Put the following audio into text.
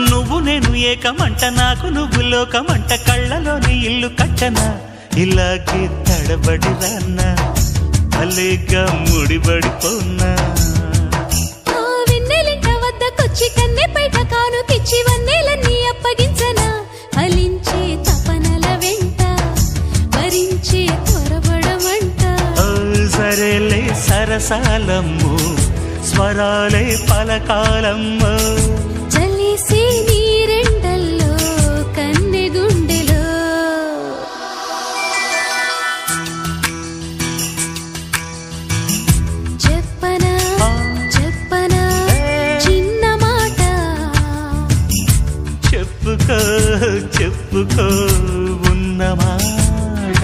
నువ్వు నేను ఏకమంట నాకు నువ్వు లోకమంట కళ్ళలోని ఇల్లు కట్టనా ఇలాగే తడబడి రాన్నా అలేగా ముడిబడిపోన్నా వెన్నెలింట వద్దకొచ్చి కన్నె పైట కానుకిచ్చి వన్నెలన్నీ అప్పగించనా ఫలించే తపనల వెంట భరించే త్వరపడమంట సరేలే సరసాలమ్ము స్వరాలే పలకాలమ్ము చలిసే నీరెండల్లో కన్నె గుండెలో చెప్పనా చెప్పనా చిన్న మాట చెప్పుకో చెప్పుకో ఉన్న మాట